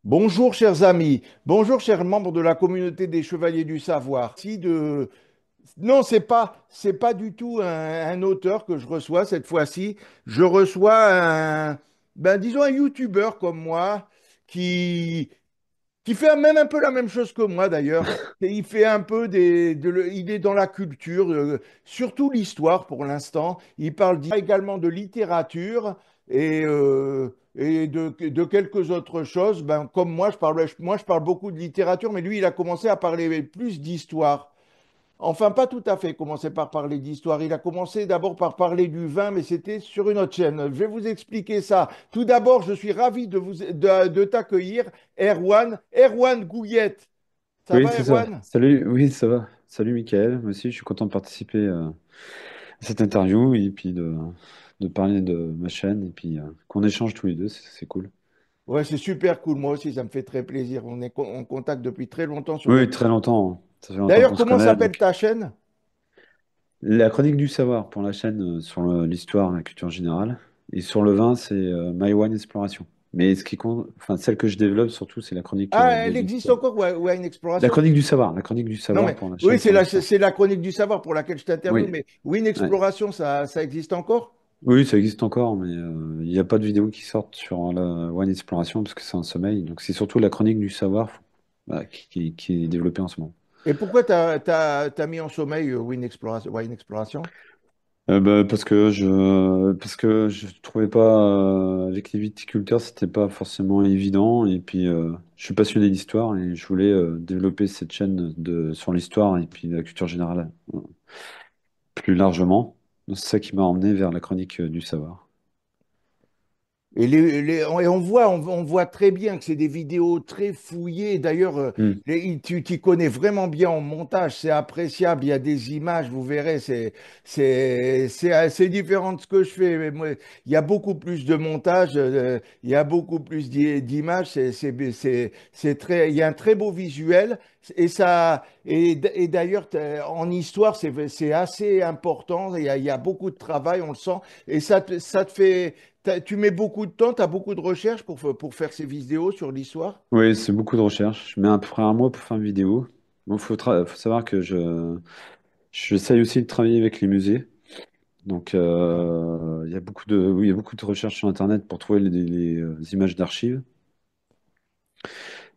Bonjour chers amis, bonjour chers membres de la communauté des Chevaliers du Savoir. Non, c'est pas du tout un auteur que je reçois cette fois-ci. Je reçois disons un YouTuber comme moi qui, qui fait même un peu la même chose que moi d'ailleurs. Et il fait un peu il est dans la culture, surtout l'histoire pour l'instant. Il parle également de littérature et de quelques autres choses. Ben, comme moi, je parle beaucoup de littérature, mais lui, il a commencé à parler plus d'histoire. Enfin, pas tout à fait commencé par parler d'histoire. Il a commencé d'abord par parler du vin, mais c'était sur une autre chaîne. Je vais vous expliquer ça. Tout d'abord, je suis ravi de t'accueillir, Erwan. Erwan Gouillette. Ça Oui, va, c'est ça. Erwan? Salut, oui, ça va. Salut, Michael. Moi aussi, je suis content de participer à cette interview et puis de parler de ma chaîne et puis qu'on échange tous les deux, c'est cool. Ouais, c'est super cool. Moi aussi, ça me fait très plaisir. On est en contact depuis très longtemps sur Oui, les oui, très réseaux. longtemps, hein. Ça fait longtemps D'ailleurs, qu'on se comment connaît. s'appelle Donc, ta chaîne? la chronique du savoir pour la chaîne sur l'histoire, la culture générale. Et sur le vin, c'est My Wine Exploration. Mais ce qui compte, enfin, celle que je développe surtout, c'est la chronique Ah, de elle existe l'histoire. encore, ouais, une La exploration? chronique du savoir, la chronique du Non, savoir mais pour la oui, chaîne sur l'histoire. c'est la chronique du savoir pour laquelle je t'interviewe. Oui, Mais oui, une ouais. exploration, ça existe encore? Oui, ça existe encore, mais il n'y a pas de vidéo qui sortent sur la One Exploration parce que c'est un sommeil. Donc c'est surtout la chronique du savoir qui est développée en ce moment. Et pourquoi t'as mis en sommeil Wine Exploration? Parce que je trouvais pas avec les viticulteurs c'était pas forcément évident et puis je suis passionné d'histoire et je voulais développer cette chaîne sur l'histoire et puis la culture générale plus largement. Donc, c'est ça qui m'a emmené vers la chronique du savoir. Et on voit très bien que c'est des vidéos très fouillées. D'ailleurs, Hmm. tu t'y connais vraiment bien en montage, c'est appréciable. Il y a des images, vous verrez, c'est assez différent de ce que je fais. Mais moi, il y a beaucoup plus de montage, il y a beaucoup plus d'images. Il y a un très beau visuel. Et d'ailleurs, en histoire, c'est assez important. Il y a beaucoup de travail, on le sent. Et ça te fait. Tu mets beaucoup de temps, tu as beaucoup de recherches pour faire ces vidéos sur l'histoire? Oui, c'est beaucoup de recherche. Je mets à peu près un mois pour faire une vidéo. Bon, faut savoir que j'essaye aussi de travailler avec les musées. Donc, il y a oui, il y a beaucoup de recherches sur Internet pour trouver les images d'archives.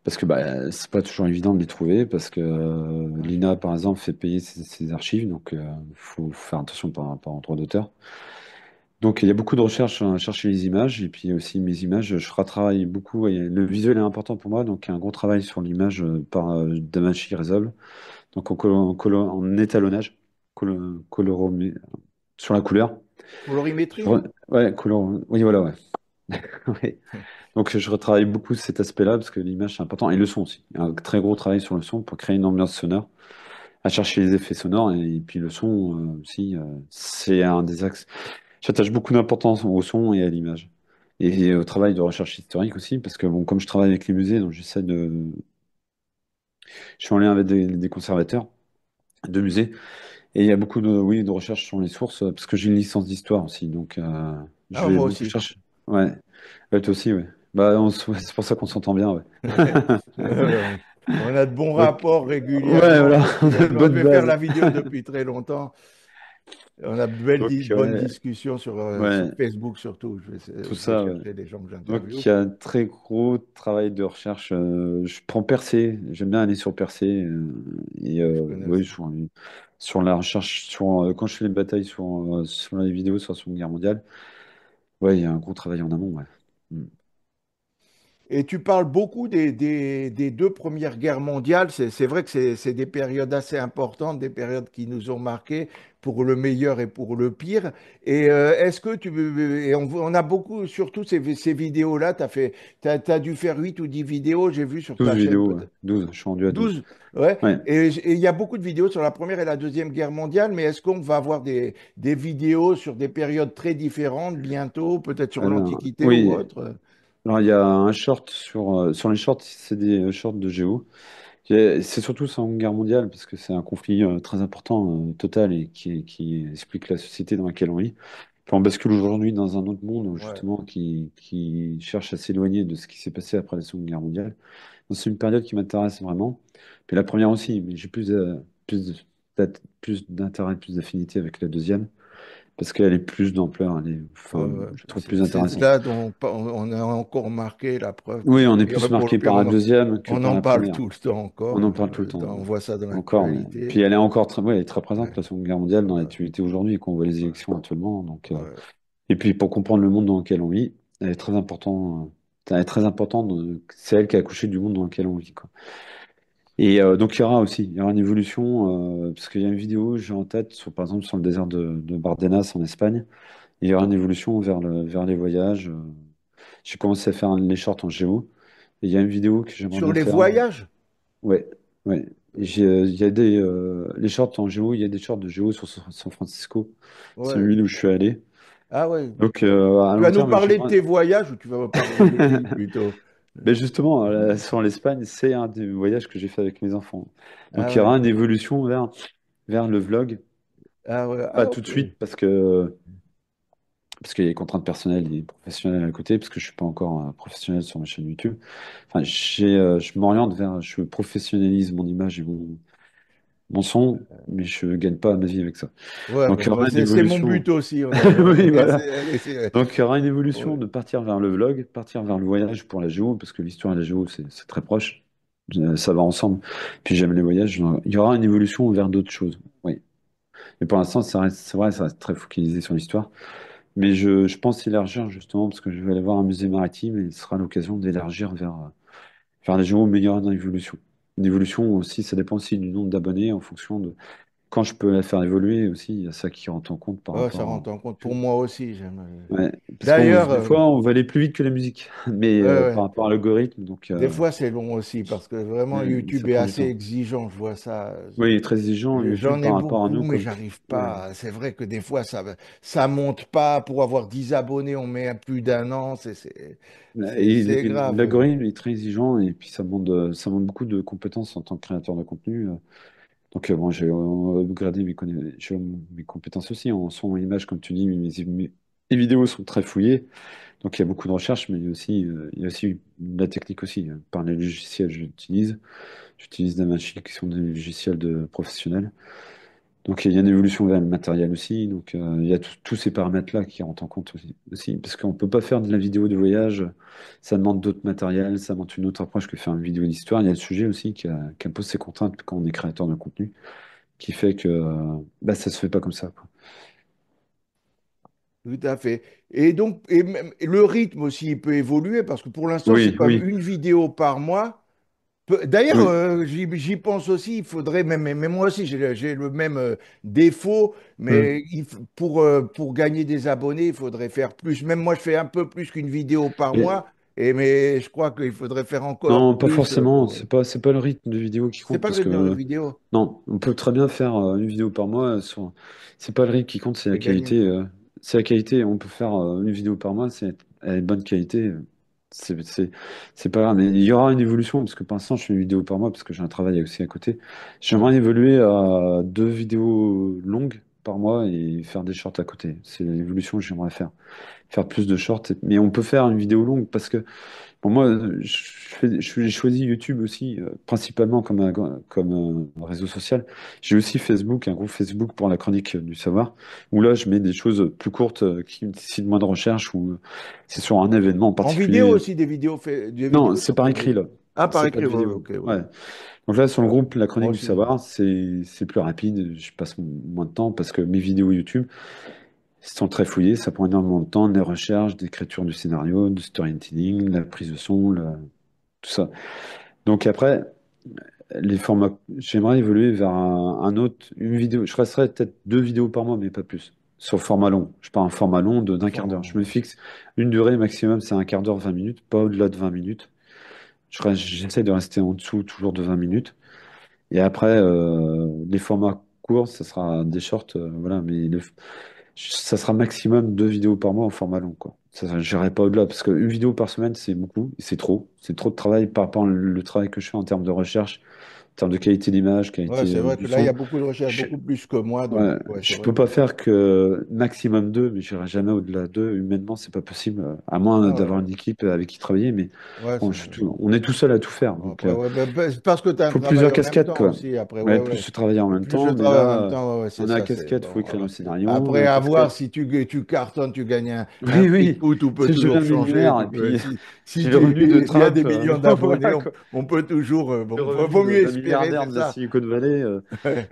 Parce que bah, c'est pas toujours évident de les trouver, parce que l'INA, par exemple, fait payer ses archives. Donc, il faut faire attention par rapport aux droits d'auteur. Donc, il y a beaucoup de recherches à chercher les images. Et puis aussi, mes images, je retravaille beaucoup. Et le visuel est important pour moi. Donc, il y a un gros travail sur l'image par Damashi Resolve. Donc en étalonnage, coloromé- sur la couleur. Colorimétrie? Ouais, oui, voilà, ouais. Ouais. Donc je retravaille beaucoup cet aspect-là parce que l'image c'est important et le son aussi. Il y a un très gros travail sur le son pour créer une ambiance sonore, à chercher les effets sonores et puis le son aussi, c'est un des axes. J'attache beaucoup d'importance au son et à l'image. Et au travail de recherche historique aussi, parce que bon, comme je travaille avec les musées, donc je suis en lien avec des conservateurs de musées. Et il y a beaucoup oui, de recherches sur les sources, parce que j'ai une licence d'histoire aussi, donc je Ah, vais moi beaucoup aussi. chercher. Ouais, ouais, toi aussi, ouais. Bah, ouais, c'est pour ça qu'on s'entend bien, ouais. Ouais. On a de bons Ok. rapports Ouais, régulièrement voilà, et on puis a une on bonne devait faire base. la vidéo depuis très longtemps. On a de Donc, bonnes discussions sur ouais, Facebook surtout. tout Je vais ça, ouais. chercher les gens que Donc, j'interviewe. il y a un très gros travail de recherche. Je prends Percé, j'aime bien aller sur Percé. Et Je connais oui, aussi. sur la recherche, quand je fais les batailles sur les vidéos sur la Seconde Guerre mondiale, ouais, il y a un gros travail en amont, ouais. Mm. Et tu parles beaucoup des deux premières guerres mondiales. C'est vrai que c'est des périodes assez importantes, des périodes qui nous ont marqués pour le meilleur et pour le pire. Et est-ce que on a beaucoup, surtout ces vidéos-là, t'as dû faire 8 ou 10 vidéos, j'ai vu sur 12 ta chaîne vidéos, ouais. peut-être. 12, je suis rendu à 12. 12, ouais. Ouais. Et il y a beaucoup de vidéos sur la Première et la Deuxième Guerre mondiale, mais est-ce qu'on va avoir des vidéos sur des périodes très différentes bientôt, peut-être sur Alors, l'Antiquité ou oui, autre? alors il y a un short sur les shorts, c'est des shorts de Géo. C'est surtout sur la Seconde Guerre mondiale, parce que c'est un conflit très important, total, et qui explique la société dans laquelle on vit. Puis on bascule aujourd'hui dans un autre monde, Ouais. justement, qui cherche à s'éloigner de ce qui s'est passé après la Seconde Guerre mondiale. Donc, c'est une période qui m'intéresse vraiment. Puis la première aussi, mais j'ai plus d'intérêt, plus d'affinité avec la deuxième, parce qu'elle est plus d'ampleur, Ouais, enfin, ouais. je trouve plus C'est intéressante. là dont on a encore marqué la preuve que Oui, c'est on le est meilleur plus pour le marqué pire. par la deuxième que On par en la parle première. tout le temps On encore. en parle tout le temps. On voit ça dans Encore, mais... Puis l'actualité. elle est encore très, ouais, elle est très présente, Ouais, la Seconde Guerre mondiale, dans ouais, l'actualité aujourd'hui, quand on voit les ouais, élections actuellement. Donc, ouais. et puis pour comprendre le monde dans lequel on vit, elle est très importante. C'est elle qui a accouché du monde dans lequel on vit, quoi. Et donc il y aura une évolution, parce qu'il y a une vidéo, j'ai en tête, par exemple sur le désert de Bardenas en Espagne. Il y aura une évolution vers les voyages. J'ai commencé à faire les shorts en géo. Et il y a une vidéo que j'aimerais Sur bien les faire. voyages? Ouais, ouais. Il y a les shorts en géo, il y a des shorts de géo sur San Francisco. C'est Ouais. une où je suis allé. Ah ouais. Donc à Tu vas long nous terme, parler de j'aimerais. tes voyages ou tu vas me parler de lui plutôt? Mais justement, sur l'Espagne, c'est un des voyages que j'ai fait avec mes enfants. Ah Donc il y ouais. aura une évolution vers le vlog. Ah ouais. Pas Ah tout de ok. suite parce qu'il y a des contraintes personnelles et professionnelles à côté, parce que je suis pas encore professionnel sur ma chaîne YouTube. Enfin, je m'oriente je professionnalise mon image et mon son, mais je gagne pas ma vie avec ça. Ouais, Donc il y bah, aura une c'est mon évolution. but aussi. Oui, voilà. C'est- Donc il y aura une évolution ouais. de partir vers le vlog, partir vers le voyage pour la géo, parce que l'histoire et la géo, c'est très proche. Ça va ensemble. Puis j'aime les voyages. Il y aura une évolution vers d'autres choses. Oui. Mais pour l'instant, c'est vrai, ça reste très focalisé sur l'histoire. Mais je pense élargir justement, parce que je vais aller voir un musée maritime et ce sera l'occasion d'élargir vers la géo, mais il y aura une évolution. Une évolution aussi, ça dépend aussi du nombre d'abonnés en fonction de quand je peux la faire évoluer aussi. Il y a ça qui rentre en compte par Ouais, ça rapport à rentre en compte. Pour moi aussi, j'aime. Ouais, parce qu'on D'ailleurs, des fois on va aller plus vite que la musique, mais ouais, par ouais. rapport à l'algorithme, donc Des fois, c'est long aussi parce que vraiment, ça YouTube est prend du assez temps. exigeant. Je vois ça. Oui, il est très exigeant YouTube J'en ai par rapport à beaucoup, nous mais comme j'arrive ouais. pas. C'est vrai que des fois, ça monte pas. Pour avoir 10 abonnés, on met plus d'un an. C'est Et grave. l'algorithme est très exigeant et puis ça demande beaucoup de compétences en tant que créateur de contenu. Donc bon, j'ai upgradé mes compétences aussi en son et image, comme tu dis. Les vidéos sont très fouillées, donc il y a beaucoup de recherche, mais il y a aussi de la technique aussi. Par les logiciels que j'utilise. J'utilise des machines qui sont des logiciels de professionnels. Donc il y a une évolution vers le matériel aussi. Donc il y a tous ces paramètres-là qui rentrent en compte aussi. Parce qu'on ne peut pas faire de la vidéo de voyage. Ça demande d'autres matériels, ça demande une autre approche que faire une vidéo d'histoire. Il y a le sujet aussi qui impose ses contraintes quand on est créateur de contenu, qui fait que bah, ça se fait pas comme ça, quoi. Tout à fait. Et donc, et le rythme aussi, il peut évoluer parce que pour l'instant, c'est Oui, comme oui, une vidéo par mois. D'ailleurs, oui. j'y pense aussi, il faudrait, mais moi aussi, j'ai le même défaut, Hmm. mais pour gagner des abonnés, il faudrait faire plus. Même moi, je fais un peu plus qu'une vidéo par Et mois, mais je crois qu'il faudrait faire encore non, pas plus forcément. pour... C'est pas le rythme de vidéo qui C'est compte pas le parce rythme de que vidéo, non, on peut très bien faire une vidéo par mois. C'est pas le rythme qui compte, c'est la c'est gagner. qualité. C'est la qualité. On peut faire une vidéo par mois, elle est de bonne qualité. C'est c'est- c'est pas grave. Mais il y aura une évolution parce que pour l'instant, je fais une vidéo par mois parce que j'ai un travail aussi à côté. Ouais. J'aimerais évoluer à 2 vidéos longues par mois et faire des shorts à côté. C'est l'évolution que j'aimerais faire. Faire plus de shorts. Mais on peut faire une vidéo longue parce que pour moi, j'ai choisi YouTube aussi, principalement comme un réseau social. J'ai aussi Facebook, un groupe Facebook pour la chronique du savoir, où là, je mets des choses plus courtes qui nécessitent moins de recherche, ou c'est sur un événement en En vidéo particulier. aussi, des Non, vidéos c'est sur par écrit, Facebook. là. Ah, par C'est pas écrit, de ouais, ouais, vidéo. ok, ouais. Ouais. Donc là, sur le Ouais. groupe La Moi Chronique du aussi. Savoir, c'est plus rapide. Je passe moins de temps parce que mes vidéos YouTube sont très fouillées. Ça prend énormément de temps, des recherches, d'écriture du scénario, du storytelling, la prise de son, tout ça. Donc après, les formats, j'aimerais évoluer vers un autre, une vidéo. Je resterai peut-être 2 vidéos par mois, mais pas plus. Sur format long. Je pars un format long Un d'un quart format d'heure. long, Je me ouais. fixe une durée maximum, c'est un quart d'heure, 20 minutes, pas au-delà de 20 minutes. J'essaie de rester en dessous toujours de 20 minutes. Et après, les formats courts, ça sera des shorts, voilà, mais ça sera maximum 2 vidéos par mois en format long, quoi. Ça, j'irai pas au-delà, parce qu'une vidéo par semaine, c'est beaucoup, et c'est trop. C'est trop de travail par rapport au travail que je fais en termes de recherche, en termes de qualité d'image, Ouais, qualité c'est vrai du que là, il y a son. beaucoup de recherches, Je, beaucoup plus que moi. Donc, ouais, ouais, c'est je vrai peux que. pas faire que maximum 2, mais j'irai jamais au-delà de 2. Humainement, c'est pas possible, à moins Ah ouais, d'avoir une équipe avec qui travailler. Mais ouais, bon, on est tout seul à tout faire. bon, Donc, après, ouais, c'est parce que tu as un faut travail plusieurs en même casquettes, temps quoi. aussi. Après, ouais, Ouais, ouais. plus de travailler en Et même plus je temps. Mais travaille en même là, temps, ouais, ouais, c'est on a la ça. C'est casquette, bon, faut écrire ouais. le scénario. On a Après, la à voir casquette. si tu cartonnes, tu gagnes un Oui, prix de oui, foot, tout peut si je deviens toujours changer. millionnaire et puis Si j'ai le revenu de il y a Trump, des millions voilà d'abonnés, quoi. on peut toujours. Le Bon, revenu vaut mieux d'un espérer, milliardaire c'est de la ça. Silicon Valley.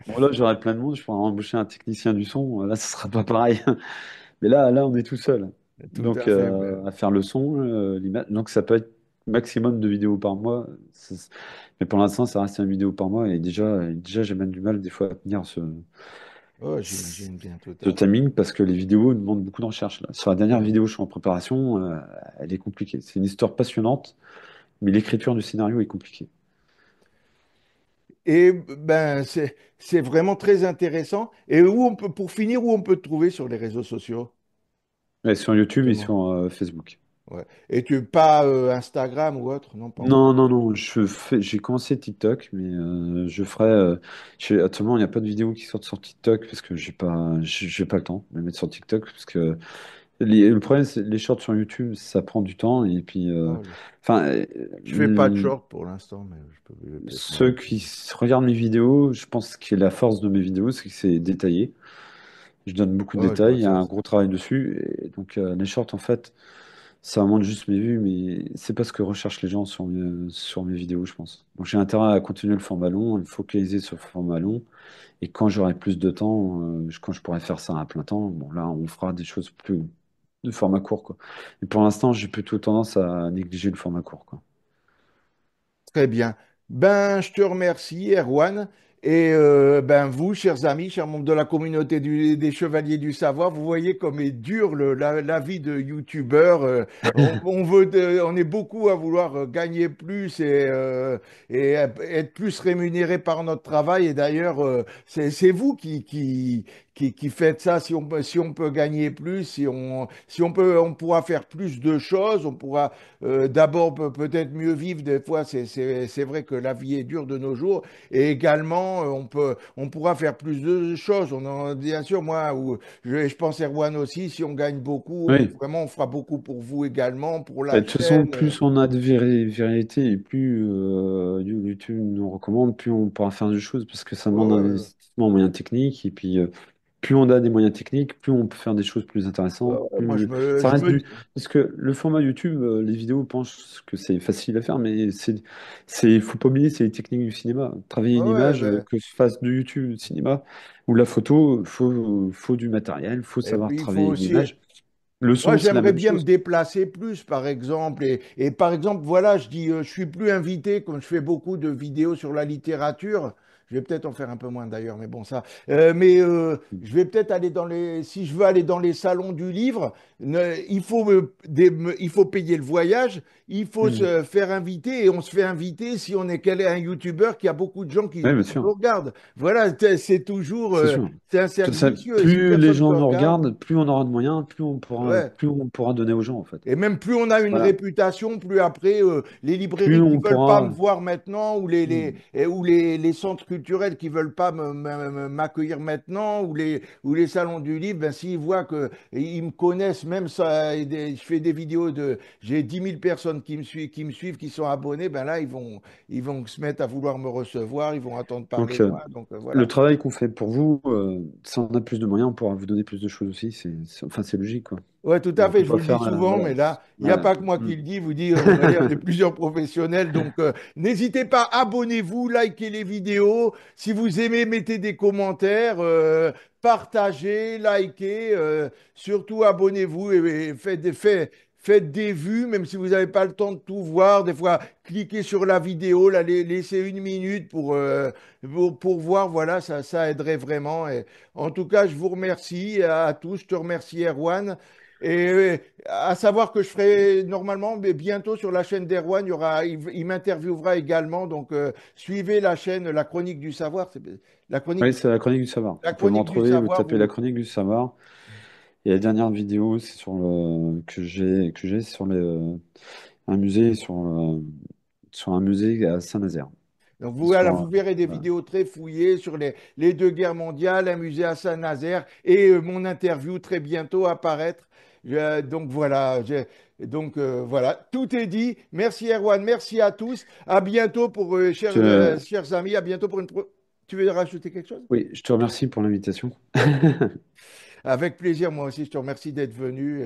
Bon, là, j'aurai plein de monde, je pourrais embaucher un technicien du son. Là, ce sera pas pareil. Mais là, on est tout seul. Tout Donc, à fait. à faire le son, l'image. Donc, ça peut être maximum de vidéos par mois. Mais pour l'instant, ça reste une vidéo par mois. Et déjà j'ai même du mal des fois à tenir Oh, j'imagine bien, tout ce à fait. timing parce que les vidéos demandent beaucoup de recherche. Là. Sur la dernière Ouais. vidéo, je suis en préparation. Elle est compliquée. C'est une histoire passionnante, mais l'écriture du scénario est compliquée. Et ben, c'est vraiment très intéressant. Et pour finir, où on peut te trouver sur les réseaux sociaux, Ouais, sur YouTube et justement? sur Facebook. Ouais. Et tu pas Instagram ou autre? Non, pas encore. Non, non, non, j'ai commencé TikTok, mais je ferai. Actuellement, il n'y a pas de vidéos qui sortent sur TikTok parce que j'ai pas le temps de les mettre sur TikTok parce que le problème, c'est les shorts sur YouTube, ça prend du temps et puis, Ah, enfin, je fais pas de short pour l'instant, mais je vais peut-être m'y ceux mettre. qui regardent mes vidéos, je pense que la force de mes vidéos, c'est que c'est détaillé. Je donne beaucoup de Oh, je détails, vois il y a ça. un gros travail dessus et donc les shorts, en fait. Ça montre juste mes vues, mais c'est pas ce que recherchent les gens sur mes vidéos, je pense. Donc j'ai intérêt à continuer le format long, à me focaliser sur le format long. Et quand j'aurai plus de temps, quand je pourrai faire ça à plein temps, bon là, on fera des choses plus de format court, quoi. Et pour l'instant, j'ai plutôt tendance à négliger le format court, quoi. Très bien. Ben, je te remercie, Erwan. Et ben, vous, chers amis, chers membres de la communauté des Chevaliers du Savoir, vous voyez comme est dur la vie de youtubeur. On est beaucoup à vouloir gagner plus et être plus rémunéré par notre travail. Et d'ailleurs, c'est vous qui faites ça. Si on peut gagner plus, si on peut, on pourra faire plus de choses, on pourra d'abord, peut-être mieux vivre. Des fois, c'est vrai que la vie est dure de nos jours. Et également, on pourra faire plus de choses. Bien sûr, moi, je pense Erwan aussi, si on gagne beaucoup, Oui. vraiment, on fera beaucoup pour vous également, pour Bah, la de toute façon, chaîne. plus on a de vérité et plus YouTube nous recommande, plus on pourra faire des choses parce que ça demande un Ouais, investissement en moyens techniques et puis plus on a des moyens techniques, plus on peut faire des choses plus intéressantes, moi, plus ça je reste me du dis, parce que le format YouTube, les vidéos pensent que c'est facile à faire, mais faut pas oublier, c'est les techniques du cinéma. Travailler ouais, une ouais, image, ben, que ce fasse du YouTube, du cinéma ou la photo, faut du matériel, faut et savoir puis, il faut travailler une aussi. image. Le Moi, son, c'est la j'aimerais même bien me chose. déplacer plus, par exemple. Et par exemple, voilà, je dis, je suis plus invité, comme je fais beaucoup de vidéos sur la littérature. Je vais peut-être en faire un peu moins d'ailleurs, mais bon, ça. Je vais peut-être aller si je veux aller dans les salons du livre, il faut payer le voyage, il faut Mhm. se faire inviter et on se fait inviter si on est un youtubeur qui a beaucoup de gens Oui, bien qui nous sûr. regardent. Voilà, c'est toujours, C'est sûr. c'est un cercle vicieux. Et si Plus les personne te gens nous regarde, regardent, plus on aura de moyens, ouais. plus on pourra donner aux gens, en fait. Et même plus on a une Voilà. réputation, plus après, les Plus librairies qui on veulent pas me pourra. voir maintenant, Hmm. ou les centres culturels qui veulent pas m'accueillir maintenant, ou les salons du livre, ben, s'ils voient que ils me connaissent, même ça, je fais des vidéos j'ai 10 000 personnes qui me suivent, qui sont abonnés, ben là, ils vont se mettre à vouloir me recevoir, ils vont attendre parler Donc, de moi. Donc, le voilà. travail qu'on fait pour vous, si on a plus de moyens, on pourra vous donner plus de choses aussi. Enfin, c'est logique, quoi. Ouais, tout à On fait, peut je vous pas le dis faire. souvent, Voilà. mais là, il n'y a Voilà. pas que moi Hmm. qui le dis, vous dites, on va dire, on est plusieurs professionnels, donc n'hésitez pas, abonnez-vous, likez les vidéos, si vous aimez, mettez des commentaires, partagez, likez, surtout abonnez-vous et faites des vues, même si vous n'avez pas le temps de tout voir, des fois, cliquez sur la vidéo, laissez 1 minute pour voir, voilà, ça aiderait vraiment. Et, en tout cas, je vous remercie à tous. Je te remercie, Erwan. Et à savoir que je ferai normalement, mais bientôt sur la chaîne d'Erwan, il m'interviewera également. Donc, suivez la chaîne La Chronique du Savoir. Oui, c'est la chronique du savoir. La Vous pouvez me Chronique du retrouver, vous Savoir, tapez la chronique du savoir. Et la dernière vidéo, c'est sur que j'ai sur un musée sur un musée à Saint-Nazaire. Donc voilà, vous Histoire, verrez des voilà. vidéos très fouillées sur les deux guerres mondiales, un musée à Saint-Nazaire et mon interview très bientôt apparaître. Donc voilà, voilà, tout est dit. Merci Erwan, merci à tous. À bientôt pour Je- chers amis, à bientôt pour Tu veux rajouter quelque chose? oui, je te remercie pour l'invitation. Avec plaisir, moi aussi, je te remercie d'être venu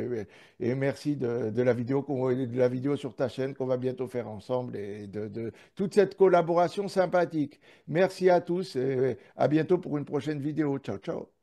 et merci de la vidéo de la vidéo sur ta chaîne qu'on va bientôt faire ensemble et de toute cette collaboration sympathique. Merci à tous et à bientôt pour une prochaine vidéo. Ciao, ciao.